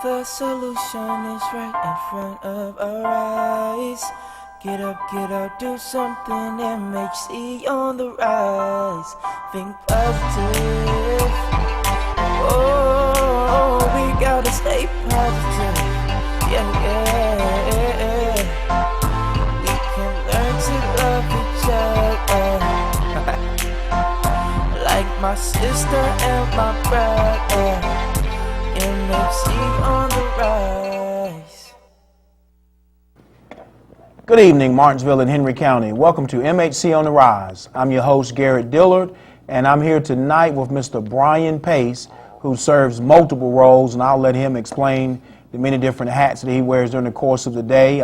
The solution is right in front of our eyes. Get up, do something. MHC on the rise. Think positive. Oh, we gotta stay positive. Yeah. We can learn to love each other. Like my sister and my brother. MHC on the rise. Good evening, Martinsville and Henry County. Welcome to MHC on the Rise. I'm your host, Garrett Dillard, and I'm here tonight with Mr. Brian Pace, who serves multiple roles, and I'll let him explain the many different hats that he wears during the course of the day.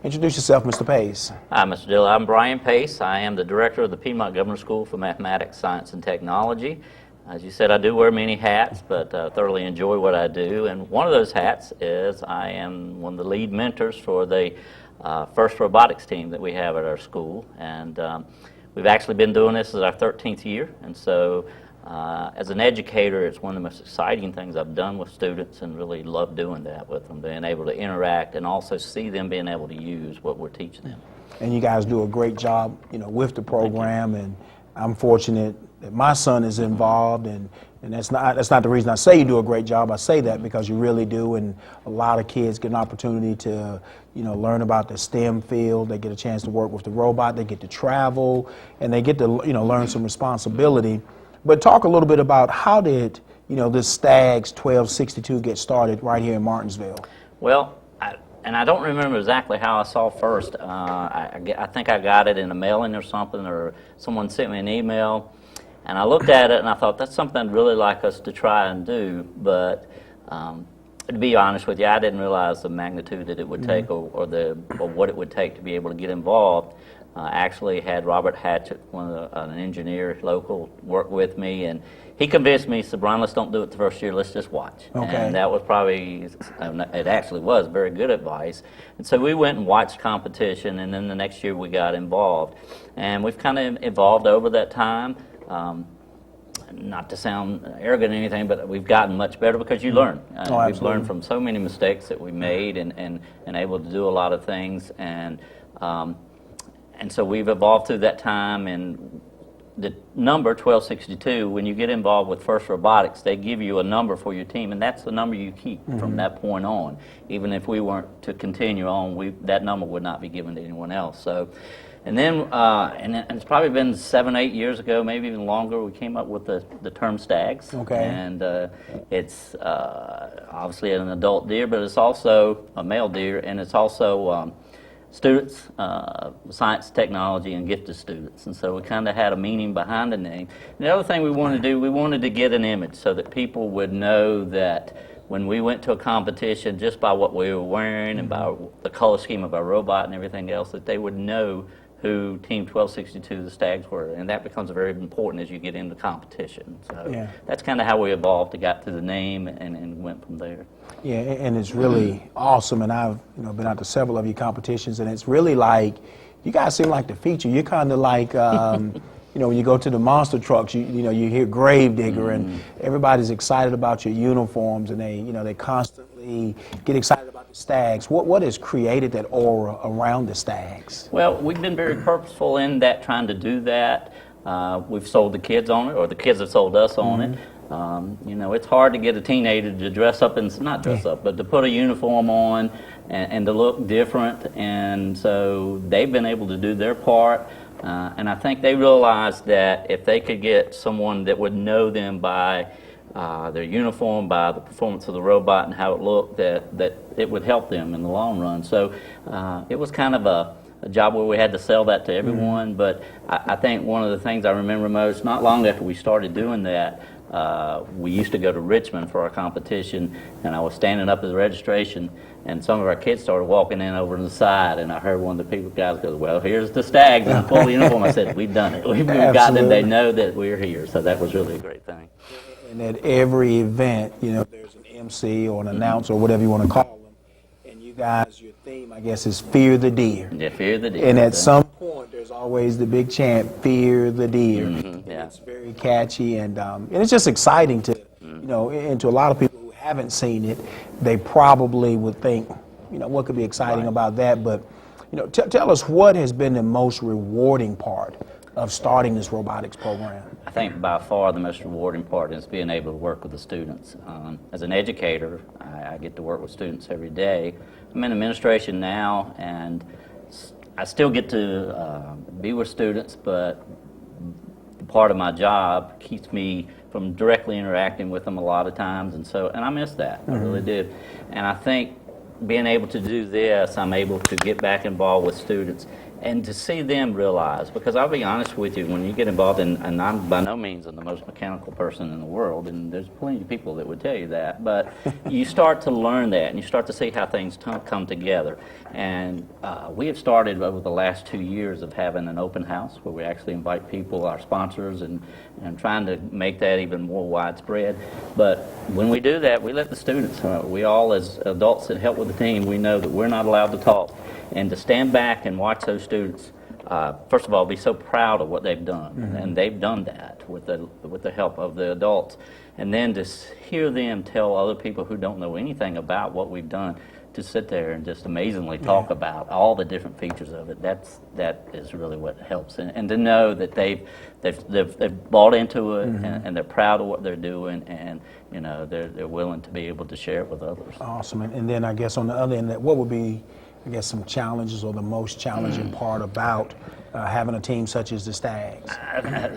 Introduce yourself, Mr. Pace. Hi, Mr. Dillard. I'm Brian Pace. I am the director of the Piedmont Governor School for Mathematics, Science, and Technology. As you said, I do wear many hats, but thoroughly enjoy what I do. And one of those hats is I am one of the lead mentors for the First Robotics Team that we have at our school. And we've actually been doing this as our 13th year. And so as an educator, it's one of the most exciting things I've done with students, and really love doing that with them, being able to interact and also see them being able to use what we're teaching them. And you guys do a great job, with the program, and I'm fortunate that my son is involved, and that's not the reason I say you do a great job. I say that because you really do, and a lot of kids get an opportunity to, learn about the STEM field. They get a chance to work with the robot. They get to travel, and they get to, learn some responsibility. But talk a little bit about how did, this STAGS 1262 get started right here in Martinsville? Well, I don't remember exactly how I saw First. I think I got it in a mailing or something, or someone sent me an email. And I looked at it and I thought, that's something I'd really like us to try and do. But to be honest with you, I didn't realize the magnitude that it would take, or what it would take to be able to get involved. I actually had Robert Hatchett, an engineer local, work with me, and he convinced me. He said, Brian, let's don't do it the first year, let's just watch. Okay. And that was probably, it actually was very good advice. And so we went and watched competition, and then the next year we got involved. And we've kind of evolved over that time. Not to sound arrogant or anything, but we've gotten much better because you learn. We've learned from so many mistakes that we made, and able to do a lot of things. And so we've evolved through that time. And the number 1262, when you get involved with First Robotics, they give you a number for your team, and that's the number you keep from that point on. Even if we weren't to continue on, that number would not be given to anyone else. So. And then, and it's probably been 7, 8 years ago, maybe even longer, we came up with the term STAGS. Okay. And it's obviously an adult deer, but it's also a male deer, and it's also students, science, technology, and gifted students. And so we kind of had a meaning behind the name. And the other thing we wanted to do, we wanted to get an image so that people would know that when we went to a competition, just by what we were wearing and by the color scheme of our robot and everything else, that they would know who Team 1262, the STAGS, were, and that becomes very important as you get into competition. So that's kind of how we evolved to got to the name and went from there. Yeah, and it's really awesome, and I've been out to several of your competitions, and it's really like, you guys seem like the feature. You're kind of like, when you go to the monster trucks, you hear Gravedigger, and everybody's excited about your uniforms, and they constantly get excited about the STAGS. What has created that aura around the STAGS? Well, we've been very purposeful in that, trying to do that. We've sold the kids on it, or the kids have sold us on it. It's hard to get a teenager to dress up, and not dress up, but to put a uniform on and to look different. And so they've been able to do their part. And I think they realized that if they could get someone that would know them by their uniform, by the performance of the robot and how it looked, that it would help them in the long run. So it was kind of a job where we had to sell that to everyone. But I think one of the things I remember most, not long after we started doing that, we used to go to Richmond for our competition, and I was standing up at the registration, and some of our kids started walking in over to the side, and I heard one of the guys go, well, here's the STAGS in full uniform. I said, we've done it. We've got them. They know that we're here. So that was really a great thing. And at every event, there's an MC or an announcer or whatever you want to call them, and you guys, your theme, I guess, is Fear the Deer. Yeah, Fear the Deer. And at some point, there's always the big chant, Fear the Deer. Yeah. It's very catchy, and it's just exciting to, and to a lot of people who haven't seen it, they probably would think, what could be exciting about that? But, tell us what has been the most rewarding part of starting this robotics program. I think by far the most rewarding part is being able to work with the students. As an educator, I get to work with students every day. I'm in administration now, and I still get to be with students, but part of my job keeps me from directly interacting with them a lot of times, and I miss that. I really do. And I think being able to do this, I'm able to get back involved with students and to see them realize, because I'll be honest with you, when you get involved in, and I'm by no means the most mechanical person in the world, and there's plenty of people that would tell you that, but you start to learn that, and you start to see how things come together. And we have started over the last 2 years of having an open house where we actually invite people, our sponsors, and trying to make that even more widespread. But when we do that, we let the students, we all as adults that help with the team, we know that we're not allowed to talk. And to stand back and watch those students, first of all, be so proud of what they've done, and they've done that with the help of the adults, and then to hear them tell other people who don't know anything about what we've done, to sit there and just amazingly talk about all the different features of it. That is really what helps, and to know that they've bought into it, and they're proud of what they're doing, and they're willing to be able to share it with others. Awesome. And then I guess on the other end, what would be, I guess, some challenges or the most challenging part about having a team such as the Stags?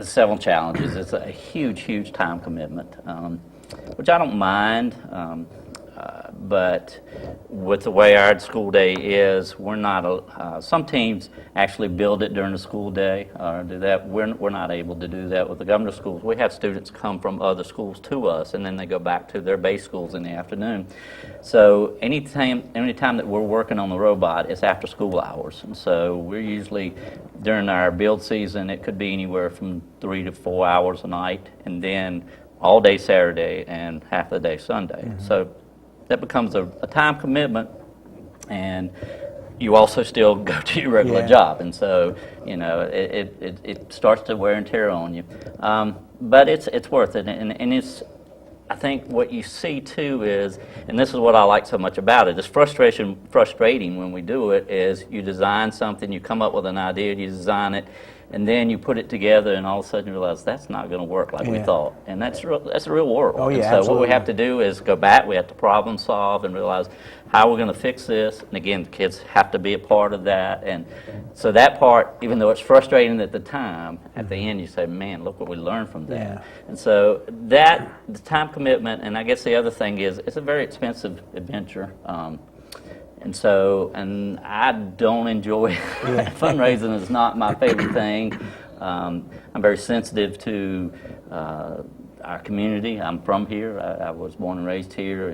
Several challenges. It's a huge time commitment, which I don't mind. But with the way our school day is, we're not. Some teams actually build it during the school day or do that. We're not able to do that with the government schools. We have students come from other schools to us, and then they go back to their base schools in the afternoon. So anytime that we're working on the robot, it's after school hours, and so we're usually during our build season. It could be anywhere from 3 to 4 hours a night, and then all day Saturday and half the day Sunday. So that becomes a time commitment, and you also still go to your regular job, and so it starts to wear and tear on you. But it's worth it, and it's. I think what you see too is, and this is what I like so much about it, it's frustrating when we do it, is you design something, you come up with an idea, you design it, and then you put it together, and all of a sudden you realize that's not going to work like we thought, and that's the real world. Oh, yeah, and so absolutely. what we have to do is go back, we have to problem solve and realize how we're going to fix this, and again, the kids have to be a part of that, and so that part, even though it's frustrating at the time, at the end you say, man, look what we learned from that. Yeah. And so the time commitment, and I guess the other thing is, it's a very expensive adventure. And I don't enjoy fundraising is not my favorite thing. I'm very sensitive to our community. I'm from here. I was born and raised here,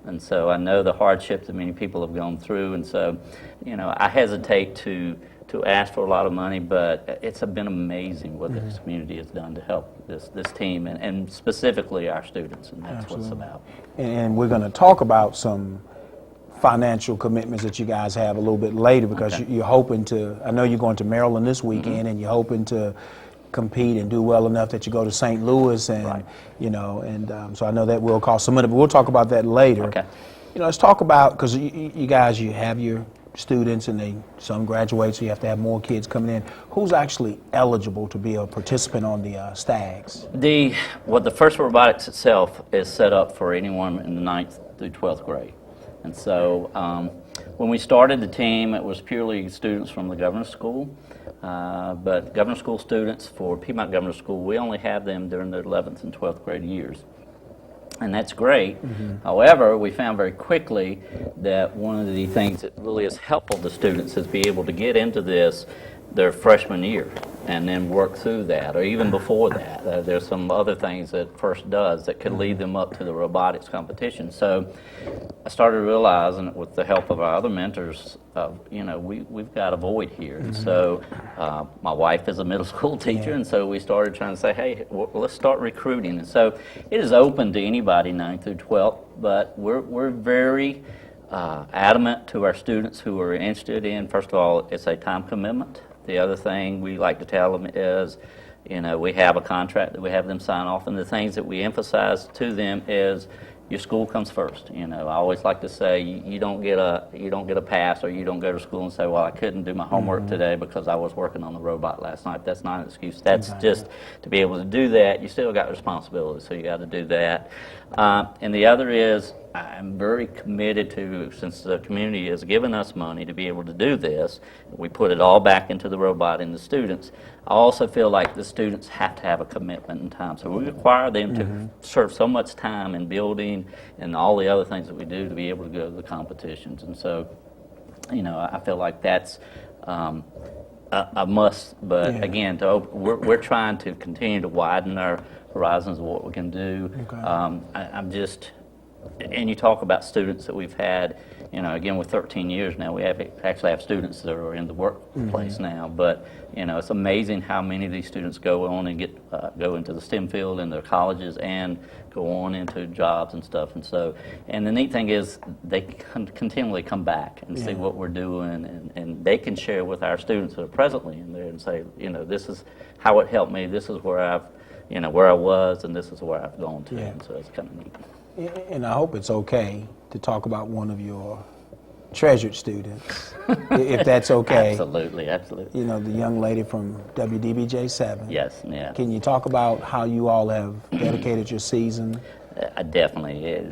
and so I know the hardships that many people have gone through. And so, I hesitate to ask for a lot of money, but it's been amazing what this community has done to help this team, and specifically our students, and that's what it's about. And we're going to talk about some financial commitments that you guys have a little bit later, because you're hoping to, I know you're going to Maryland this weekend, and you're hoping to compete and do well enough that you go to St. Louis, and so I know that will cost some money, but we'll talk about that later. Okay. Let's talk about, because you guys, you have your students, and some graduate, so you have to have more kids coming in. Who's actually eligible to be a participant on the Stags? The first robotics itself is set up for anyone in the 9th through 12th grade. And so when we started the team, it was purely students from the government school. But government school students for Piedmont Government School, we only have them during their 11th and 12th grade years. And that's great. However, we found very quickly that one of the things that really is helpful to students is be able to get into this their freshman year and then work through that, or even before that. There's some other things that First does that could lead them up to the robotics competition. So I started realizing, with the help of our other mentors, we've got a void here. And so my wife is a middle school teacher, and so we started trying to say, hey, let's start recruiting. And so it is open to anybody 9th through 12th, but we're very adamant to our students who are interested in, first of all, it's a time commitment. The other thing we like to tell them is, we have a contract that we have them sign off, and the things that we emphasize to them is, your school comes first. You know, I always like to say you don't get a pass, or you don't go to school and say, well, I couldn't do my homework today because I was working on the robot last night. That's not an excuse. That's just to be able to do that. You still got responsibility, so you got to do that. And the other is, I'm very committed to, since the community has given us money to be able to do this, we put it all back into the robot and the students. I also feel like the students have to have a commitment in time. So we require them to serve so much time in building and all the other things that we do to be able to go to the competitions. And so, you know, I feel like that's a must. But again, we're trying to continue to widen our horizons of what we can do. I'm just, and you talk about students that we've had, you know, again, with 13 years now, we actually have students that are in the workplace now. But, you know, it's amazing how many of these students go on and go into the STEM field in their colleges and go on into jobs and stuff. And so, and the neat thing is they continually come back and see what we're doing, and they can share with our students that are presently in there and say, you know, this is how it helped me, this is where where I was, and this is where I've gone to. And so it's kind of neat. And I hope it's okay to talk about one of your treasured students, if that's okay. Absolutely, absolutely. You know, the young lady from WDBJ 7. Yes, yeah. Can you talk about how you all have dedicated your season? Definitely.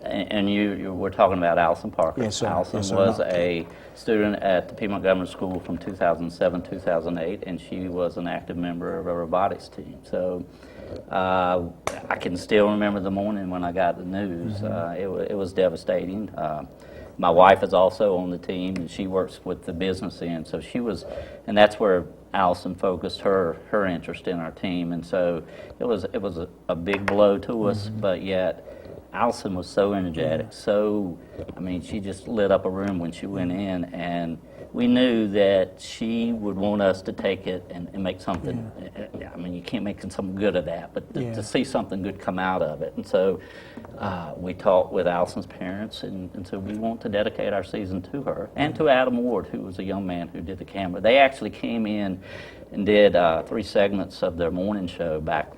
And you were talking about Alison Parker. Yes, sir. Alison Yes, sir. was a student at the Piedmont Government School from 2007, 2008, and she was an active member of a robotics team. So I can still remember the morning when I got the news. It was devastating. My wife is also on the team, and she works with the business end. So she was, and that's where Alison focused her interest in our team. And so it was a big blow to us, but yet Alison was so energetic. So, I mean, she just lit up a room when she went in, and we knew that she would want us to take it and make something. I mean, you can't make something good of that, but to see something good come out of it. And so we talked with Alison's parents, and so we want to dedicate our season to her and to Adam Ward, who was a young man who did the camera. They actually came in and did 3 segments of their morning show back,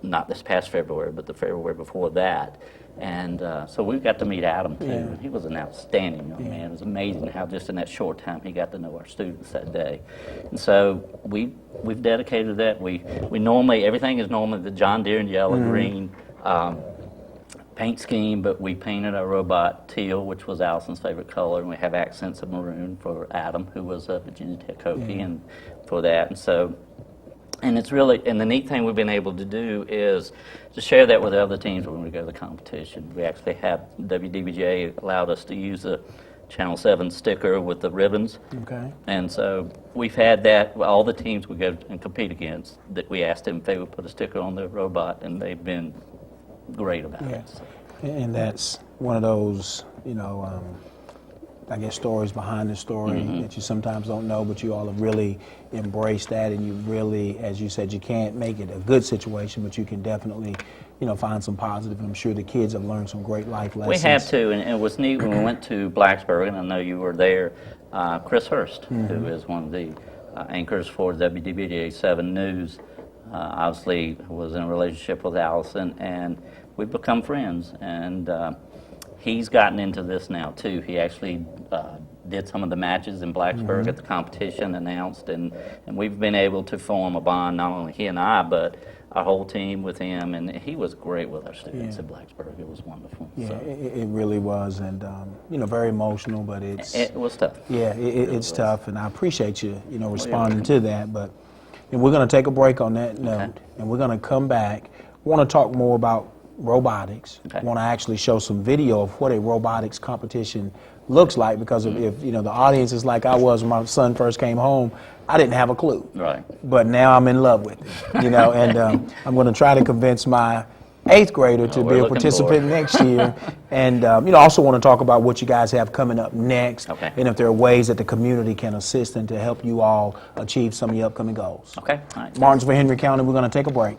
not this past February, but the February before that. And so we got to meet Adam too. And he was an outstanding young man. It was amazing how just in that short time he got to know our students that day. And so we've dedicated that. We normally, everything is normally the John Deere and yellow green paint scheme, but we painted our robot teal, which was Alison's favorite color, and we have accents of maroon for Adam, who was a Virginia Tech Hokie, and for that. And so, and it's really, and the neat thing we've been able to do is to share that with other teams when we go to the competition. We actually have, WDBJ allowed us to use the Channel 7 sticker with the ribbons. Okay. And so we've had that, all the teams we go and compete against, that we asked them if they would put a sticker on the robot, and they've been great about it. So. And that's one of those, you know, I guess stories behind the story that you sometimes don't know, but you all have really embraced that, and you really, as you said, you can't make it a good situation, but you can definitely, you know, find some positive. I'm sure the kids have learned some great life lessons. We have to, and it was neat when we went to Blacksburg, and I know you were there, Chris Hurst, who is one of the anchors for WDBJ 7 News, obviously was in a relationship with Alison, and we've become friends, and he's gotten into this now too. He actually did some of the matches in Blacksburg at the competition, announced, and we've been able to form a bond, not only he and I, but our whole team with him, and he was great with our students at Blacksburg. It was wonderful. Yeah, so. it really was, and you know, very emotional, but it was tough. Yeah, it's tough, and I appreciate you, you know, responding to that. But we're going to take a break on that note, and we're going to come back. I want to talk more about robotics. I want to actually show some video of what a robotics competition looks like, because if you know, the audience is like I was when my son first came home, I didn't have a clue. Right. But now I'm in love with it, you know, and I'm going to try to convince my 8th grader to be a participant next year. And you know, also want to talk about what you guys have coming up next, and if there are ways that the community can assist and to help you all achieve some of your upcoming goals. Okay. All right. Martinsville, Henry County, we're going to take a break.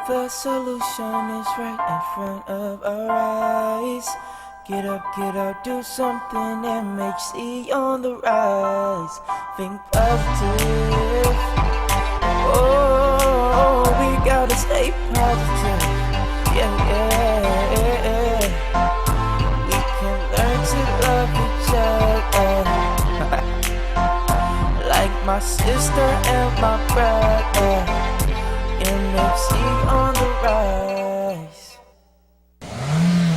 The solution is right in front of our eyes. Get up, do something. MHC on the rise. Think positive. Oh, we gotta stay positive. Yeah, yeah. my sister and my brother. MHC on the rise.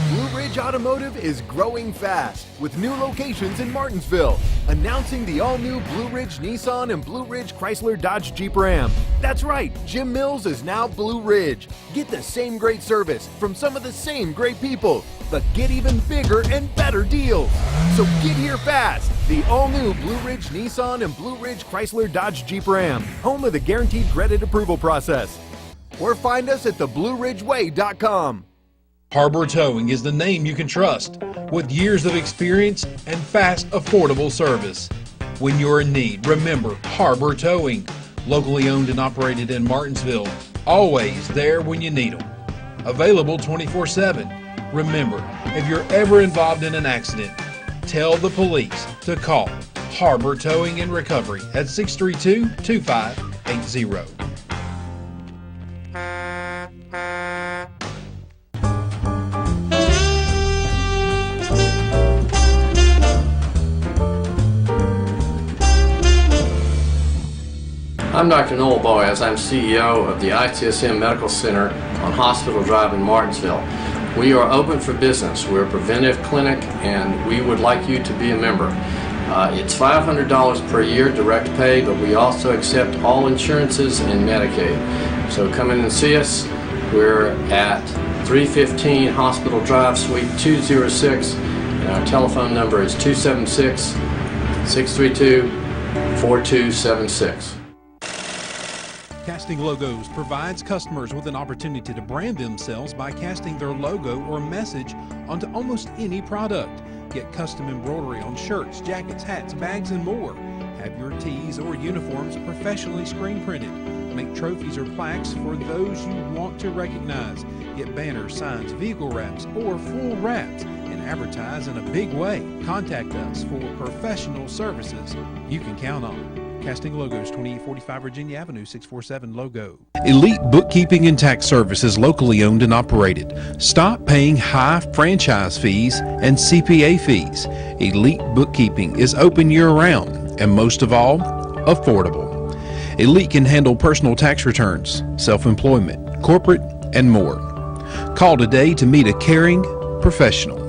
Blue Ridge Automotive is growing fast with new locations in Martinsville. Announcing the all-new Blue Ridge Nissan and Blue Ridge Chrysler Dodge Jeep Ram. That's right, Jim Mills is now Blue Ridge. Get the same great service from some of the same great people, but get even bigger and better deals. So get here fast. The all-new Blue Ridge Nissan and Blue Ridge Chrysler Dodge Jeep Ram, home of the guaranteed credit approval process. Or find us at theblueridgeway.com. Harbor Towing is the name you can trust, with years of experience and fast, affordable service. When you're in need, remember Harbor Towing. Locally owned and operated in Martinsville, always there when you need them. Available 24/7. Remember, if you're ever involved in an accident, tell the police to call Harbor Towing and Recovery at 632-2580. I'm Dr. Noel Boaz. I'm CEO of the ITSM Medical Center on Hospital Drive in Martinsville. We are open for business. We're a preventive clinic and we would like you to be a member. It's $500 per year direct pay, but we also accept all insurances and Medicaid. So come in and see us. We're at 315 Hospital Drive, Suite 206, and our telephone number is 276-632-4276. Casting Logos provides customers with an opportunity to brand themselves by casting their logo or message onto almost any product. Get custom embroidery on shirts, jackets, hats, bags, and more. Have your tees or uniforms professionally screen printed. Make trophies or plaques for those you want to recognize. Get banners, signs, vehicle wraps, or full wraps, and advertise in a big way. Contact us for professional services you can count on. Casting Logos, 2845 Virginia Avenue, 647 Logo. Elite Bookkeeping and Tax Services, locally owned and operated. Stop paying high franchise fees and CPA fees. Elite Bookkeeping is open year-round and, most of all, affordable. Elite can handle personal tax returns, self-employment, corporate, and more. Call today to meet a caring professional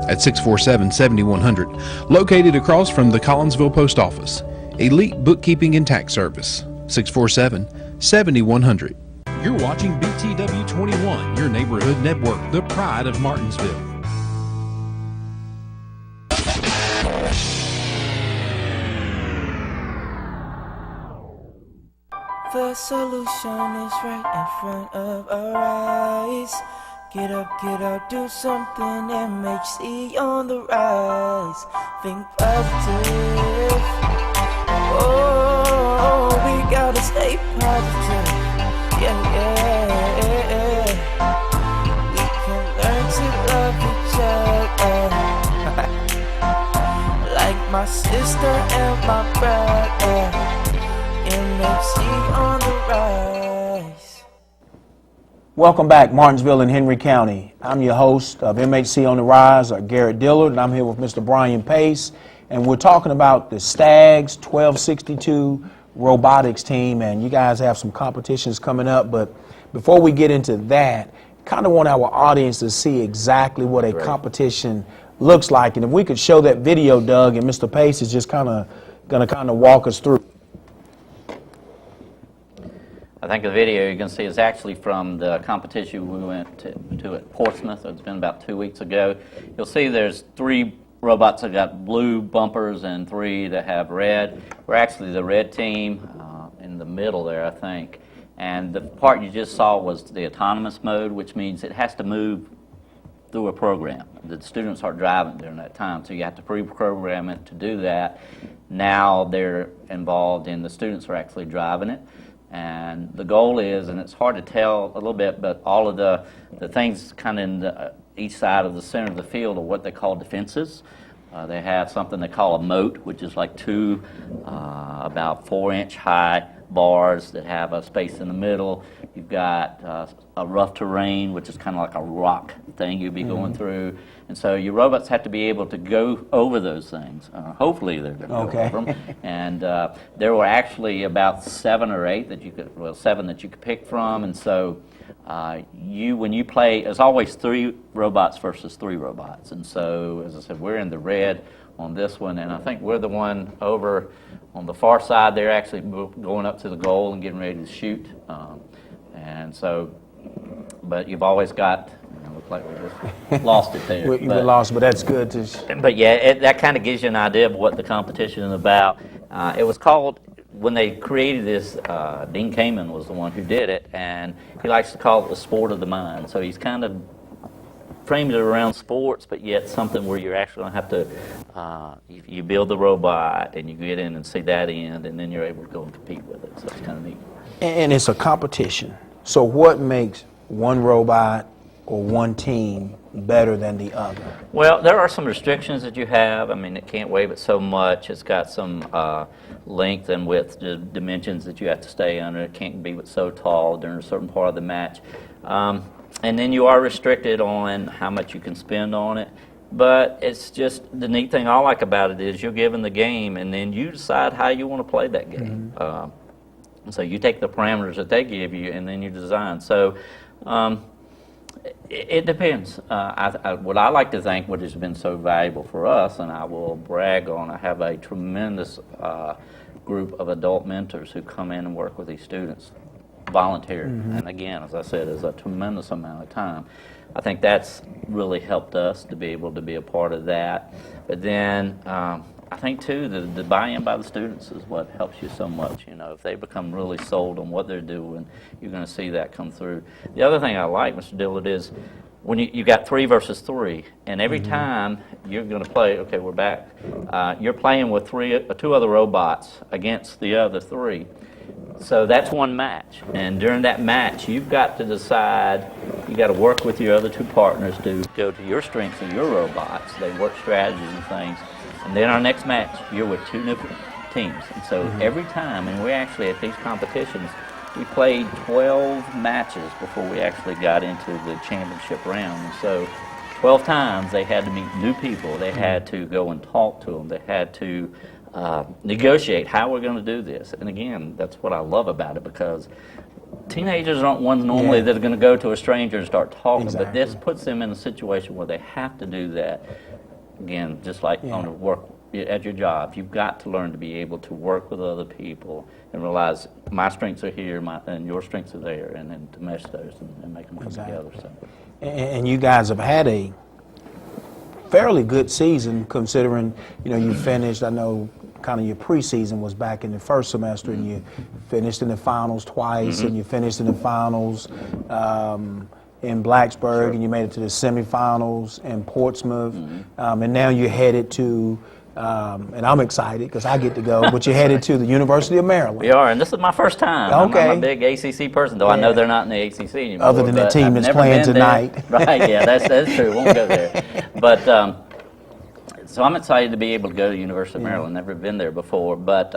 at 647-7100, located across from the Collinsville Post Office. Elite Bookkeeping and Tax Service, 647-7100. You're watching BTW 21, your neighborhood network, the pride of Martinsville. The solution is right in front of our eyes. Get up, do something. MHC on the rise. Think positive. Oh, we gotta stay positive. Yeah. We can learn to love each other. Like my sister and my brother. MHC on the rise. Welcome back, Martinsville and Henry County. I'm your host of MHC on the Rise, Garrett Dillard, and I'm here with Mr. Brian Pace. And we're talking about the Stags 1262 Robotics Team, and you guys have some competitions coming up. But before we get into that, kind of want our audience to see exactly what a competition looks like. And if we could show that video, Doug, and Mr. Pace is just going to walk us through. I think the video you can see is actually from the competition we went to at Portsmouth. It's been about 2 weeks ago. You'll see there's 3 robots that got blue bumpers and 3 that have red. We're actually the red team in the middle there, I think. And the part you just saw was the autonomous mode, which means it has to move through a program. The students aren't driving during that time, so you have to pre-program it to do that. Now they're involved and the students are actually driving it. And the goal is, and it's hard to tell a little bit, but all of the things kind of in each side of the center of the field are what they call defenses. They have something they call a moat, which is like 2 about 4-inch high bars that have a space in the middle. You've got a rough terrain, which is kind of like a rock thing you'll be going through. And so your robots have to be able to go over those things. Hopefully they're going to go over them. And there were actually about 7 or 8 that you could, well, 7 that you could pick from. And so when you play, it's always 3 robots versus 3 robots. And so, as I said, we're in the red on this one, and I think we're the one over on the far side. They're actually going up to the goal and getting ready to shoot. And so, but you've always got, looks like we just lost it there. We lost, but that's good. But yeah, that kind of gives you an idea of what the competition is about. It was called, when they created this, Dean Kamen was the one who did it, and he likes to call it the sport of the mind. So he's kind of framed it around sports, but yet something where you're actually going to have to, you build the robot and you get in and see that end, and then you're able to go and compete with it. So it's kind of neat. And it's a competition. So what makes one robot or one team better than the other? Well, there are some restrictions that you have. I mean, it can't weigh but so much. It's got some length and width dimensions that you have to stay under. It can't be but so tall during a certain part of the match. And then you are restricted on how much you can spend on it. But it's just, the neat thing I like about it is you're given the game, and then you decide how you want to play that game. So you take the parameters that they give you, and then you design. So it depends. What I like to think, what has been so valuable for us, and I will brag on, I have a tremendous group of adult mentors who come in and work with these students, volunteer. And again, as I said, it's a tremendous amount of time. I think that's really helped us to be able to be a part of that. But then I think too, the buy-in by the students is what helps you so much. You know, if they become really sold on what they're doing, you're going to see that come through. The other thing I like, Mr. Dillard, is when you got 3 versus 3, and every time you're going to play, okay, we're back, you're playing with 2 other robots against the other 3. So that's one match, and during that match, you've got to decide, you got to work with your other 2 partners to go to your strengths of your robots. They work strategies and things. And then our next match, you're with 2 new teams. And so every time, and we actually, at these competitions, we played 12 matches before we actually got into the championship round. And so 12 times they had to meet new people. They had to go and talk to them. They had to negotiate how we're going to do this. And again, that's what I love about it, because teenagers aren't ones normally that are going to go to a stranger and start talking, but this puts them in a situation where they have to do that. Again, just like on the work at your job, you've got to learn to be able to work with other people and realize my strengths are here and your strengths are there, and then to mesh those and make them come together. So. And you guys have had a fairly good season, considering, you know, you finished, I know kind of your preseason was back in the first semester, and you finished in the finals twice, and you finished in the finals in Blacksburg, and you made it to the semifinals in Portsmouth, and now you're headed to, and I'm excited because I get to go, but you're headed to the University of Maryland. We are, and this is my first time. Okay. I'm a big ACC person, though I know they're not in the ACC anymore. Other than the team that's playing tonight. Right, yeah, that's true. Won't go there. But so I'm excited to be able to go to the University of Maryland. Never been there before, but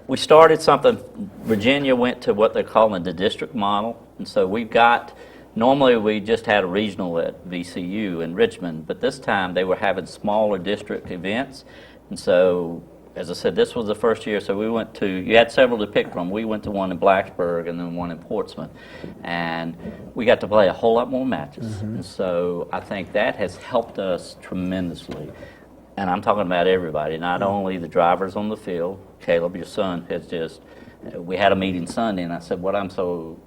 we started something. Virginia went to what they're calling the district model, and so we've got. Normally we just had a regional at VCU in Richmond, but this time they were having smaller district events. And so, as I said, this was the first year, so we went to, you had several to pick from. We went to one in Blacksburg and then one in Portsmouth. And we got to play a whole lot more matches. And so I think that has helped us tremendously. And I'm talking about everybody, not only the drivers on the field. Caleb, your son, has just, we had a meeting Sunday, and I said, what I'm so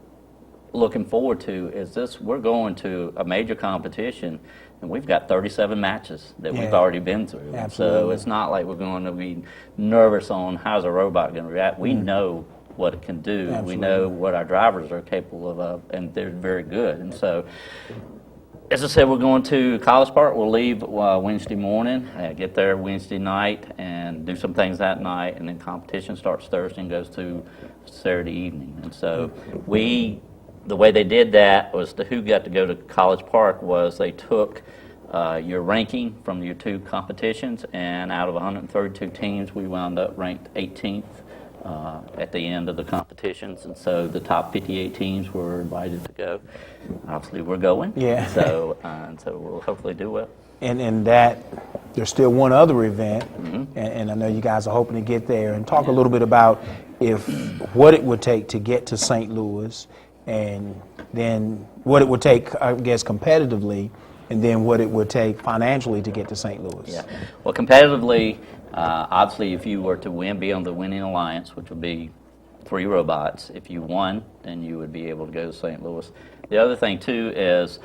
looking forward to is this, we're going to a major competition, and we've got 37 matches that we've already been through. So it's not like we're going to be nervous on how's a robot going to react. We know what it can do. We know what our drivers are capable of, and they're very good. And so, as I said, we're going to College Park. We'll leave Wednesday morning, get there Wednesday night, and do some things that night, and then competition starts Thursday and goes to Saturday evening. And so the way they did that was who got to go to College Park was they took your ranking from your 2 competitions, and out of 132 teams, we wound up ranked 18th at the end of the competitions, and so the top 58 teams were invited to go. Obviously, we're going. So so we'll hopefully do well. And that there's still one other event, and I know you guys are hoping to get there, and talk a little bit about what it would take to get to St. Louis, and then what it would take, I guess, competitively, and then what it would take financially to get to St. Louis. Yeah. Well, competitively, obviously, if you were to be on the winning alliance, which would be 3 robots, if you won, then you would be able to go to St. Louis. The other thing, too, is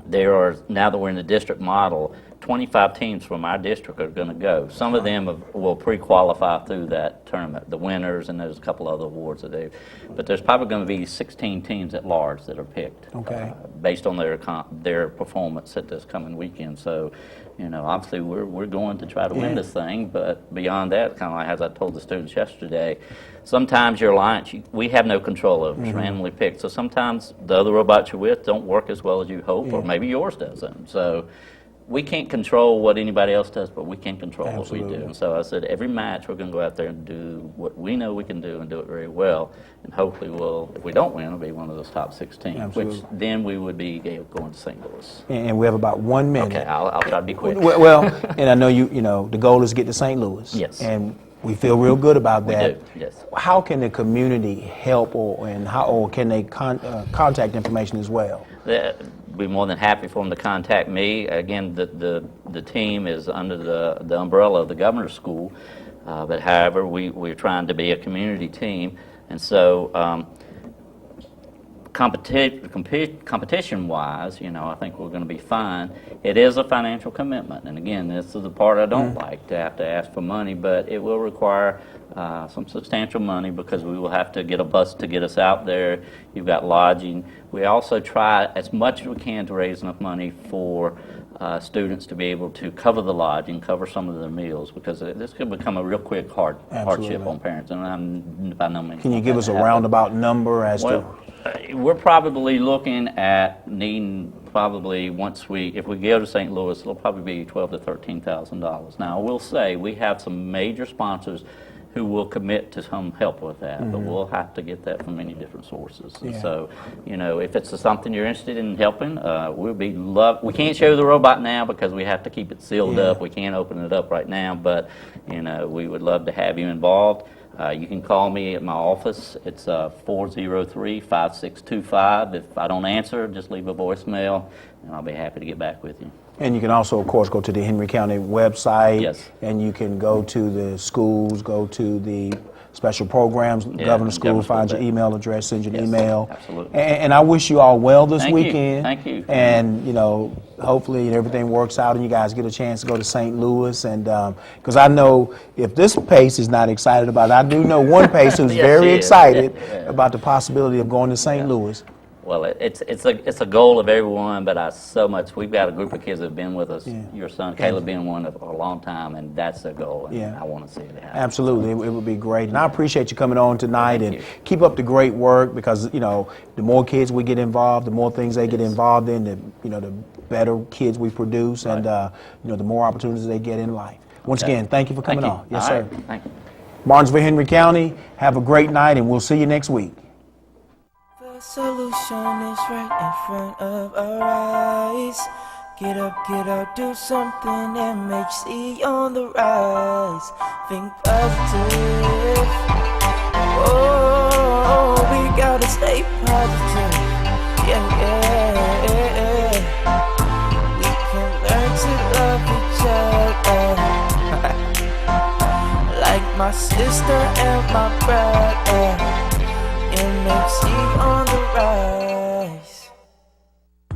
there are, now that we're in the district model, 25 teams from our district are going to go. Some of them will pre-qualify through that tournament, the winners, and there's a couple other awards that they. But there's probably going to be 16 teams at large that are picked, based on their performance at this coming weekend. So, you know, obviously we're going to try to win this thing, but beyond that, kind of like as I told the students yesterday, sometimes your alliance we have no control over. It's randomly picked. So sometimes the other robots you're with don't work as well as you hope, or maybe yours doesn't. So we can't control what anybody else does, but we can control what we do. And so I said, every match we're going to go out there and do what we know we can do and do it very well. And hopefully if we don't win, we'll be one of those top 16, which then we would be going to St. Louis. And we have about 1 minute. Okay, I'll try to be quick. Well, and I know you know, the goal is to get to St. Louis. Yes. And we feel real good about that. We do, yes. How can the community help, or can they contact information as well? Be more than happy for them to contact me. Again, the team is under the umbrella of the governor's school, but however, we're trying to be a community team, and so competition-wise, you know, I think we're going to be fine. It is a financial commitment, and again, this is the part I don't like, to have to ask for money, but it will require some substantial money, because we will have to get a bus to get us out there. You've got lodging. We also try as much as we can to raise enough money for students to be able to cover the lodging, cover some of their meals, because this could become a real quick hardship on parents, and I'm by no means. Can you give us a roundabout number as to? We're probably looking at needing if we go to St. Louis, it'll probably be $12,000 to $13,000. Now, I will say we have some major sponsors who will commit to some help with that, but we'll have to get that from many different sources. And so, you know, if it's something you're interested in helping, we can't show the robot now because we have to keep it sealed up. We can't open it up right now, but, you know, we would love to have you involved. You can call me at my office. It's 403-5625. If I don't answer, just leave a voicemail, and I'll be happy to get back with you. And you can also, of course, go to the Henry County website. Yes. And you can go to the schools, go to the special programs, Governor's School, find your email address, send you an email. Absolutely. And I wish you all well this weekend. Thank you. And, you know, hopefully everything works out and you guys get a chance to go to St. Louis. And because I know if this Pace is not excited about it, I do know one Pace who's very excited about the possibility of going to St. Louis. Well, it's a goal of everyone, but we've got a group of kids that have been with us, your son Caleb being one for a long time, and that's their goal, and I want to see it happen. Absolutely, it would be great, and I appreciate you coming on tonight, and keep up the great work, because, you know, the more kids we get involved, the more things they get involved in, the better kids we produce, and you know, the more opportunities they get in life. Once again, thank you for coming on. Yes, sir. Thank you. Martinsville, Henry County, have a great night, and we'll see you next week. The solution is right in front of our eyes. Get up, do something. MHC on the rise. Think positive. Oh, we gotta stay positive. Yeah. We can learn to love each other. Like my sister and my brother. MHC on the rise.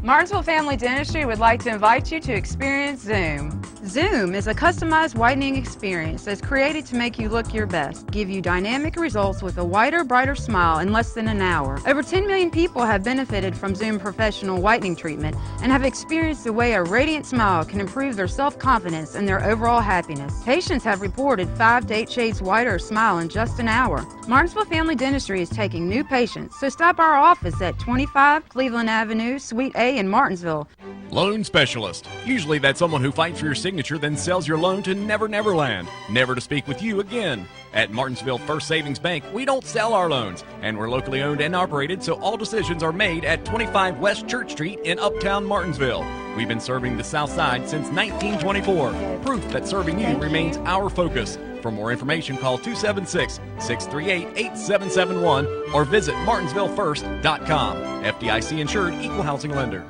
Martinsville Family Dentistry would like to invite you to experience Zoom. Zoom is a customized whitening experience that's created to make you look your best, give you dynamic results with a whiter, brighter smile in less than an hour. Over 10 million people have benefited from Zoom professional whitening treatment and have experienced the way a radiant smile can improve their self-confidence and their overall happiness. Patients have reported 5 to 8 shades whiter smile in just an hour. Martinsville Family Dentistry is taking new patients, so stop our office at 25 Cleveland Avenue, Suite A in Martinsville. Loan specialist. Usually that's someone who fights for your signature then sells your loan to Never Never Land, never to speak with you again. At Martinsville First Savings Bank, we don't sell our loans, and we're locally owned and operated, so all decisions are made at 25 West Church Street in Uptown Martinsville. We've been serving the South Side since 1924. Proof that serving you remains our focus. For more information, call 276-638-8771 or visit martinsvillefirst.com. FDIC insured, equal housing lender.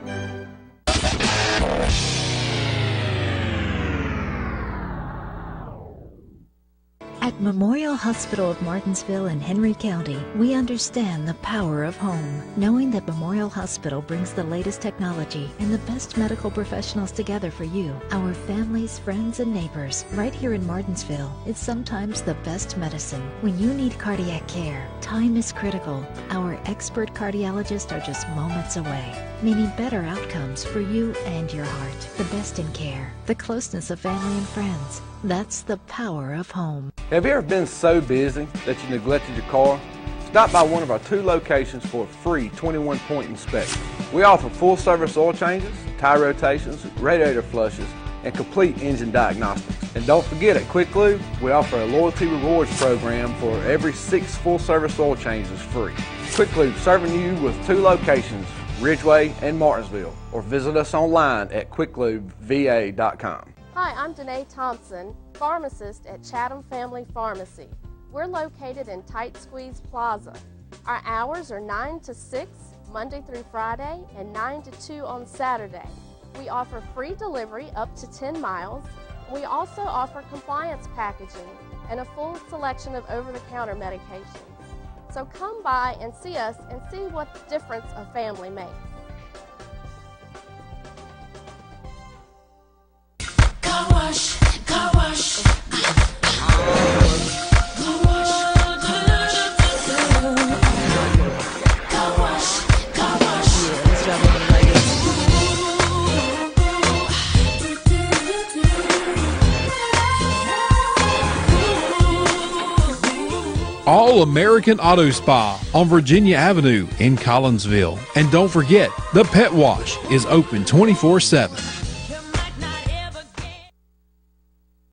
At Memorial Hospital of Martinsville in Henry County, we understand the power of home, knowing that Memorial Hospital brings the latest technology and the best medical professionals together for you, our families, friends, and neighbors. Right here in Martinsville, it's sometimes the best medicine. When you need cardiac care, time is critical. Our expert cardiologists are just moments away, meaning better outcomes for you and your heart. The best in care, the closeness of family and friends. That's the power of home. Have you ever been so busy that you neglected your car? Stop by one of our 2 locations for a free 21-point inspection. We offer full-service oil changes, tire rotations, radiator flushes, and complete engine diagnostics. And don't forget, at Quick Lube, we offer a loyalty rewards program for every 6 full-service oil changes free. Quick Lube serving you with 2 locations, Ridgeway and Martinsville, or visit us online at quicklubeva.com. Hi, I'm Danae Thompson, pharmacist at Chatham Family Pharmacy. We're located in Tight Squeeze Plaza. Our hours are 9 to 6, Monday through Friday, and 9 to 2 on Saturday. We offer free delivery up to 10 miles. We also offer compliance packaging and a full selection of over-the-counter medications. So come by and see us and see what difference a family makes. Car wash, car wash. All American Auto Spa on Virginia Avenue in Collinsville. And don't forget, the Pet Wash is open 24/7.